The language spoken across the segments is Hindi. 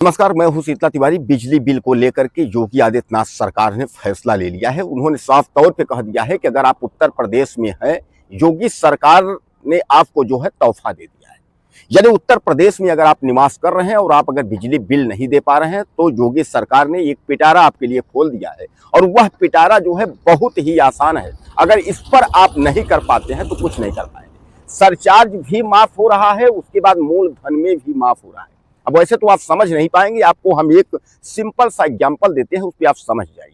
नमस्कार, मैं हूं शीतला तिवारी। बिजली बिल को लेकर के योगी आदित्यनाथ सरकार ने फैसला ले लिया है। उन्होंने साफ तौर पे कह दिया है कि अगर आप उत्तर प्रदेश में हैं, योगी सरकार ने आपको जो है तोहफा दे दिया है। यानी उत्तर प्रदेश में अगर आप निवास कर रहे हैं और आप अगर बिजली बिल नहीं दे पा रहे हैं तो योगी सरकार ने एक पिटारा आपके लिए खोल दिया है। और वह पिटारा जो है बहुत ही आसान है। अगर इस पर आप नहीं कर पाते हैं तो कुछ नहीं कर पाएंगे। सरचार्ज भी माफ हो रहा है, उसके बाद मूलधन में भी माफ हो रहा है। अब वैसे तो आप समझ नहीं पाएंगे, आपको हम एक सिंपल सा एग्जाम्पल देते हैं, उस पर आप समझ जाइए।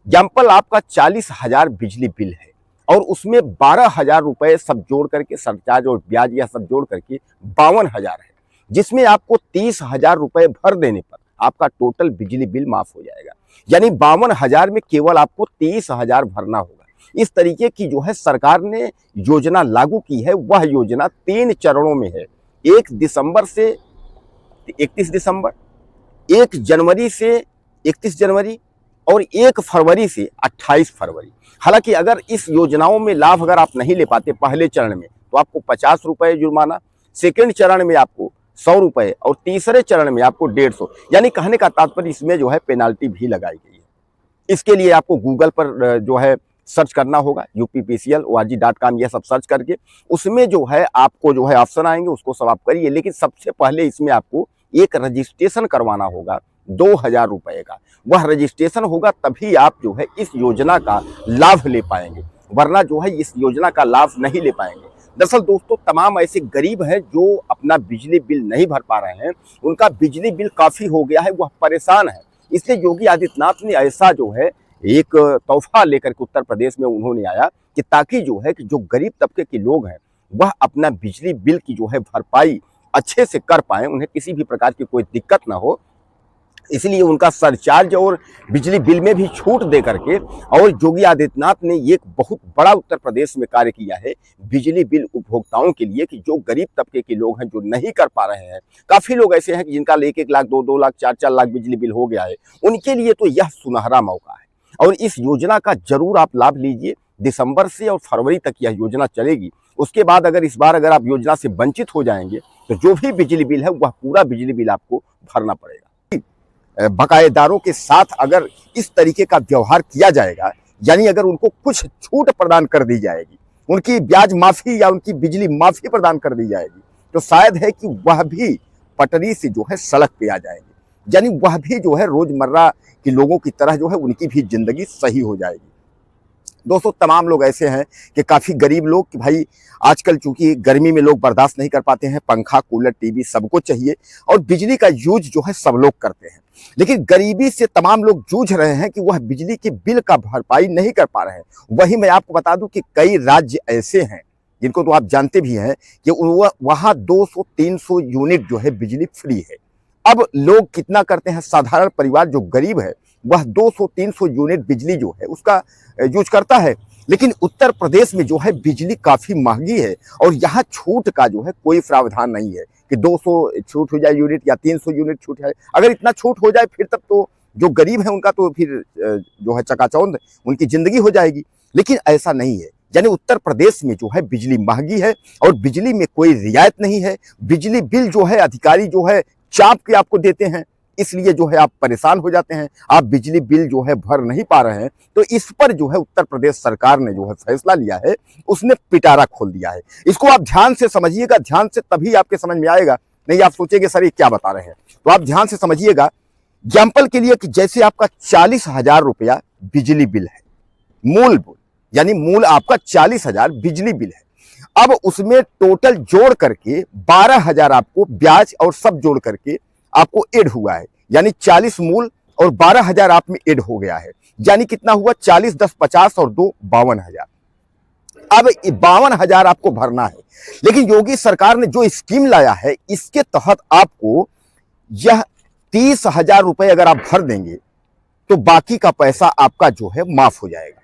एग्जाम्पल आपका 40,000 बिजली बिल है और उसमें 12,000 रुपए सब जोड़ करके, सरचार्ज और ब्याज यह सब जोड़ करके 52,000 है, जिसमें आपको 30,000 रुपए भर देने पर आपका टोटल बिजली बिल माफ हो जाएगा। यानी 52,000 में केवल आपको 30,000 भरना होगा। इस तरीके की जो है सरकार ने योजना लागू की है। वह योजना 3 चरणों में है। 1 दिसंबर से 31 दिसंबर, 1 जनवरी से 31 जनवरी और 1 फरवरी से 28 फरवरी। हालांकि अगर इस योजनाओं में लाभ अगर आप नहीं ले पाते पहले चरण में तो आपको 50 रुपए जुर्माना, सेकेंड चरण में आपको 100 रुपए और तीसरे चरण में आपको 150। यानी कहने का तात्पर्य इसमें जो है पेनाल्टी भी लगाई गई है। इसके लिए आपको गूगल पर जो है सर्च करना होगा, uppcl.org.com, यह सब सर्च करके उसमें जो है आपको जो है ऑप्शन आएंगे, उसको सब आप करिए। लेकिन सबसे पहले इसमें आपको एक रजिस्ट्रेशन करवाना होगा 2,000 रुपए का। वह रजिस्ट्रेशन होगा तभी आप जो है इस योजना का लाभ ले पाएंगे, वरना जो है इस योजना का लाभ नहीं ले पाएंगे। दरअसल दोस्तों, तमाम ऐसे गरीब हैं जो अपना बिजली बिल नहीं भर पा रहे हैं, उनका बिजली बिल काफी हो गया है, वह परेशान है। इसलिए योगी आदित्यनाथ ने ऐसा जो है एक तोहफा लेकर के उत्तर प्रदेश में उन्होंने आया कि ताकि जो है कि जो गरीब तबके के लोग हैं वह अपना बिजली बिल की जो है भरपाई अच्छे से कर पाए, उन्हें किसी भी प्रकार की कोई दिक्कत ना हो। इसलिए उनका सरचार्ज और बिजली बिल में भी छूट दे करके और योगी आदित्यनाथ ने एक बहुत बड़ा उत्तर प्रदेश में कार्य किया है बिजली बिल उपभोक्ताओं के लिए, कि जो गरीब तबके के लोग हैं, जो नहीं कर पा रहे हैं। काफी लोग ऐसे हैं कि जिनका 1-1 लाख, 2-2 लाख, 4-4 लाख बिजली बिल हो गया है। उनके लिए तो यह सुनहरा मौका है और इस योजना का जरूर आप लाभ लीजिए। दिसंबर से और फरवरी तक यह योजना चलेगी। उसके बाद अगर इस बार अगर आप योजना से वंचित हो जाएंगे तो जो भी बिजली बिल है वह पूरा बिजली बिल आपको भरना पड़ेगा। बकायेदारों के साथ अगर इस तरीके का व्यवहार किया जाएगा, यानी अगर उनको कुछ छूट प्रदान कर दी जाएगी, उनकी ब्याज माफी या उनकी बिजली माफी प्रदान कर दी जाएगी, तो शायद है कि वह भी पटरी से जो है सड़क पे आ जाएंगे। यानी वह भी जो है रोजमर्रा के लोगों की तरह जो है उनकी भी जिंदगी सही हो जाएगी। दोस्तों, तमाम लोग ऐसे हैं कि काफ़ी गरीब लोग, कि भाई आजकल चूंकि गर्मी में लोग बर्दाश्त नहीं कर पाते हैं, पंखा, कूलर, टीवी सबको चाहिए और बिजली का यूज जो है सब लोग करते हैं। लेकिन गरीबी से तमाम लोग जूझ रहे हैं कि वह बिजली के बिल का भरपाई नहीं कर पा रहे हैं। वही मैं आपको बता दूं कि कई राज्य ऐसे हैं जिनको तो आप जानते भी हैं कि वहाँ 200-300 यूनिट जो है बिजली फ्री है। अब लोग कितना करते हैं, साधारण परिवार जो गरीब है वह 200-300 यूनिट बिजली जो है उसका यूज करता है। लेकिन उत्तर प्रदेश में जो है बिजली काफी महंगी है और यहाँ छूट का जो है कोई प्रावधान नहीं है कि 200 छूट हो जाए यूनिट या 300 यूनिट छूट है। अगर इतना छूट हो जाए फिर तब तो जो गरीब है उनका तो फिर जो है चकाचौंध उनकी जिंदगी हो जाएगी। लेकिन ऐसा नहीं है। यानी उत्तर प्रदेश में जो है बिजली महंगी है और बिजली में कोई रियायत नहीं है। बिजली बिल जो है अधिकारी जो है चाप के आपको देते हैं, इसलिए जो है आप परेशान हो जाते हैं, आप बिजली बिल जो है भर नहीं पा रहे हैं। तो इस पर जो है उत्तर प्रदेश सरकार ने जो है फैसला लिया है, उसने पिटारा खोल दिया है। इसको आप ध्यान से समझिएगा, ध्यान से तभी आपके समझ में आएगा। नहीं आप सोचेंगे सर ये क्या बता रहे हैं, तो आप ध्यान से समझिएगा। एग्जाम्पल के लिए कि जैसे आपका 40,000 रुपया बिजली बिल है, मूल यानी मूल आपका 40,000 बिजली बिल है। अब उसमें टोटल जोड़ करके 12,000 आपको ब्याज और सब जोड़ करके आपको ऐड हुआ है। यानी 40 मूल और 12,000 आप में ऐड हो गया है। यानी कितना हुआ, 40, 10, 50 और 2 52,000। अब 52,000 आपको भरना है। लेकिन योगी सरकार ने जो स्कीम लाया है इसके तहत आपको यह 30,000 रुपए अगर आप भर देंगे तो बाकी का पैसा आपका जो है माफ हो जाएगा।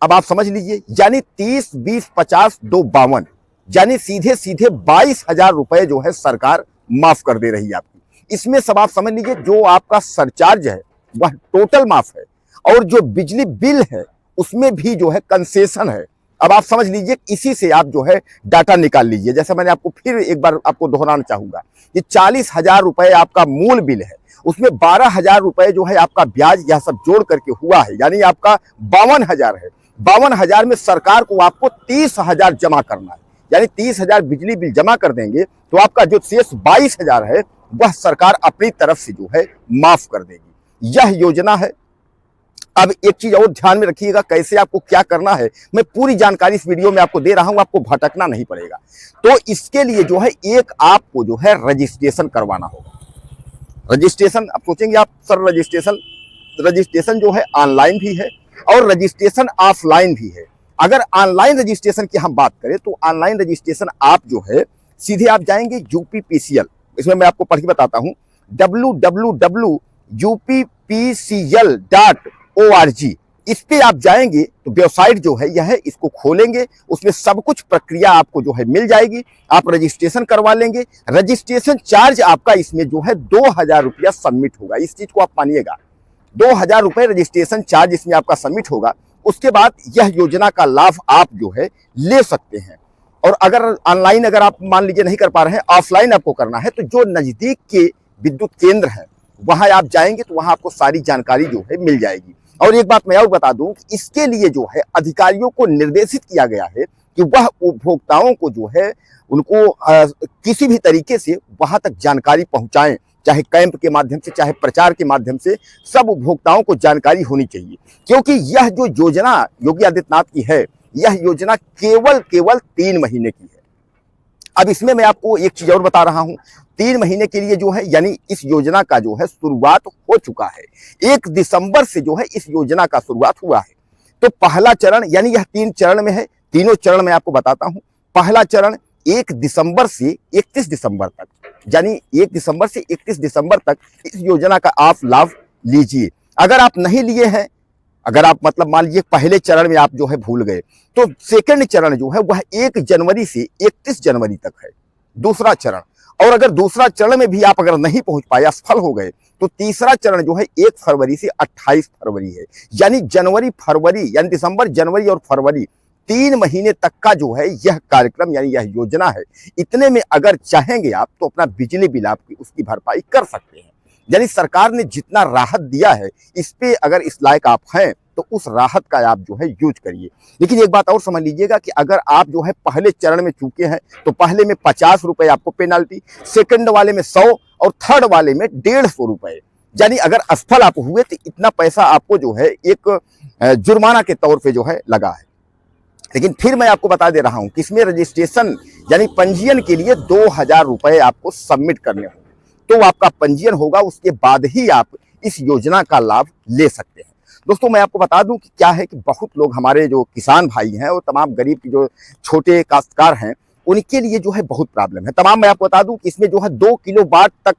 अब आप समझ लीजिए, यानी 30, 20, 50, 2 52, यानी सीधे सीधे 22,000 रुपए जो है सरकार माफ कर दे रही है आपकी। इसमें सब आप समझ लीजिए, जो आपका सरचार्ज है वह टोटल माफ है और जो बिजली बिल है उसमें भी जो है कंसेशन है। अब आप समझ लीजिए, इसी से आप जो है डाटा निकाल लीजिए। जैसे मैंने आपको फिर एक बार आपको दोहराना चाहूंगा, ये 40,000 रुपए आपका मूल बिल है, उसमें 12,000 रुपए जो है आपका ब्याज, यह सब जोड़ करके हुआ है, यानी आपका 52,000 है। 52,000 में सरकार को आपको 30,000 जमा करना है, यानी 30,000 बिजली बिल जमा कर देंगे तो आपका जो शेष 22,000 है वह सरकार अपनी तरफ से जो है माफ कर देगी। यह योजना है। अब एक चीज और ध्यान में रखिएगा, कैसे आपको क्या करना है मैं पूरी जानकारी इस वीडियो में आपको दे रहा हूं, आपको भटकना नहीं पड़ेगा। तो इसके लिए जो है एक आपको जो है रजिस्ट्रेशन करवाना होगा। रजिस्ट्रेशन, आप सोचेंगे आप सर रजिस्ट्रेशन जो है ऑनलाइन भी है और रजिस्ट्रेशन ऑफलाइन भी है। अगर ऑनलाइन रजिस्ट्रेशन की हम बात करें तो ऑनलाइन रजिस्ट्रेशन आप जो है सीधे आप जाएंगे UPPCL, इसमें मैं आपको पढ़ के बताता हूं, www.uppcl.org, इस पे आप जाएंगे तो वेबसाइट जो है यह है, इसको खोलेंगे, उसमें सब कुछ प्रक्रिया आपको जो है मिल जाएगी, आप रजिस्ट्रेशन करवा लेंगे। रजिस्ट्रेशन चार्ज आपका इसमें जो है 2,000 रुपया सबमिट होगा, इस चीज को आप मानिएगा, 2,000 रुपये रजिस्ट्रेशन चार्ज इसमें आपका सबमिट होगा। उसके बाद यह योजना का लाभ आप जो है ले सकते हैं। और अगर ऑनलाइन अगर आप मान लीजिए नहीं कर पा रहे हैं, ऑफलाइन आपको करना है, तो जो नजदीक के विद्युत केंद्र है वहां आप जाएंगे तो वहां आपको सारी जानकारी जो है मिल जाएगी। और एक बात मैं और बता दूं कि इसके लिए जो है अधिकारियों को निर्देशित किया गया है कि वह उपभोक्ताओं को जो है उनको किसी भी तरीके से वहां तक जानकारी पहुंचाएं, चाहे कैंप के माध्यम से, चाहे प्रचार के माध्यम से, सब उपभोक्ताओं को जानकारी होनी चाहिए। क्योंकि यह जो योजना योगी आदित्यनाथ की है, यह योजना केवल 3 महीने की है। अब इसमें मैं आपको एक चीज और बता रहा हूं, 3 महीने के लिए जो है, यानी इस योजना का जो है शुरुआत हो चुका है। 1 दिसंबर से जो है इस योजना का शुरुआत हुआ है। तो पहला चरण, यानी यह 3 चरण में है, तीनों चरण मैं आपको बताता हूं। पहला चरण 1 दिसंबर से 31 दिसंबर तक, यानी 1 दिसंबर से 31 दिसंबर तक इस योजना का आप लाभ लीजिए। अगर आप नहीं लिए हैं, अगर आप मतलब मान लीजिए पहले चरण में आप जो है भूल गए, तो सेकंड चरण जो है वह 1 जनवरी से 31 जनवरी तक है, दूसरा चरण। और अगर दूसरा चरण में भी आप अगर नहीं पहुंच पाए, असफल हो गए, तो तीसरा चरण जो है 1 फरवरी से 28 फरवरी है, यानी जनवरी फरवरी, यानी दिसंबर जनवरी और फरवरी 3 महीने तक का जो है यह कार्यक्रम, यानी यह योजना है। इतने में अगर चाहेंगे आप तो अपना बिजली बिल आपकी उसकी भरपाई कर सकते हैं। यानी सरकार ने जितना राहत दिया है, इस पे अगर इस लायक आप हैं तो उस राहत का आप जो है यूज करिए। लेकिन एक बात और समझ लीजिएगा कि अगर आप जो है पहले चरण में चूके हैं तो पहले में 50 रुपए आपको पेनाल्टी, सेकंड वाले में 100 और थर्ड वाले में 150 रुपए, यानी अगर असफल आप हुए तो इतना पैसा आपको जो है एक जुर्माना के तौर पे जो है लगा है। लेकिन फिर मैं आपको बता दे रहा हूं कि इसमें रजिस्ट्रेशन यानी पंजीयन के लिए 2,000 रुपए आपको सबमिट करने होंगे, तो आपका पंजीयन होगा, उसके बाद ही आप इस योजना का लाभ ले सकते हैं। दोस्तों मैं आपको बता दूं कि क्या है कि बहुत लोग हमारे जो किसान भाई हैं और तमाम गरीब की जो छोटे काश्तकार हैं, उनके लिए जो है बहुत प्रॉब्लम है। तमाम मैं आपको बता दूं कि इसमें जो है 2 किलो वाट तक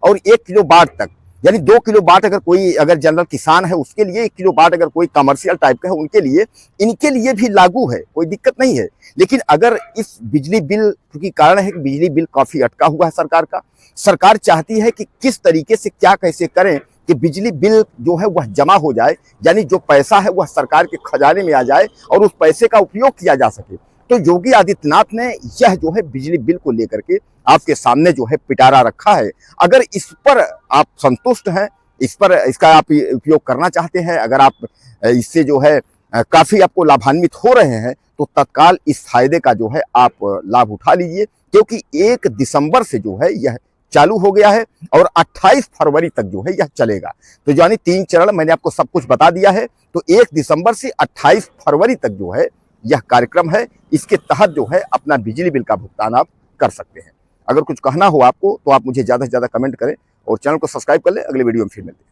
और 1 किलो वाट तक, यानी 2 किलो वाट अगर कोई अगर जनरल किसान है उसके लिए, 1 किलो वाट अगर कोई कमर्शियल टाइप का है उनके लिए, इनके लिए भी लागू है, कोई दिक्कत नहीं है। लेकिन अगर इस बिजली बिल, क्योंकि कारण है कि बिजली बिल काफी अटका हुआ है सरकार का, सरकार चाहती है कि किस तरीके से क्या कैसे करें कि बिजली बिल जो है वह जमा हो जाए, यानी जो पैसा है वह सरकार के खजाने में आ जाए और उस पैसे का उपयोग किया जा सके। तो योगी आदित्यनाथ ने यह जो है बिजली बिल को लेकर के आपके सामने जो है पिटारा रखा है। अगर इस पर आप संतुष्ट हैं, इसका आप उपयोग करना चाहते हैं, अगर आप इससे जो है काफी आपको लाभान्वित हो रहे हैं, तो तत्काल इस फायदे का जो है आप लाभ उठा लीजिए। क्योंकि 1 दिसंबर से जो है यह चालू हो गया है और 28 फरवरी तक जो है यह चलेगा। तो यानी 3 चरण मैंने आपको सब कुछ बता दिया है। तो 1 दिसंबर से 28 फरवरी तक जो है यह कार्यक्रम है, इसके तहत जो है अपना बिजली बिल का भुगतान आप कर सकते हैं। अगर कुछ कहना हो आपको तो आप मुझे ज़्यादा से ज़्यादा कमेंट करें और चैनल को सब्सक्राइब कर लें। अगले वीडियो में फिर मिलते हैं।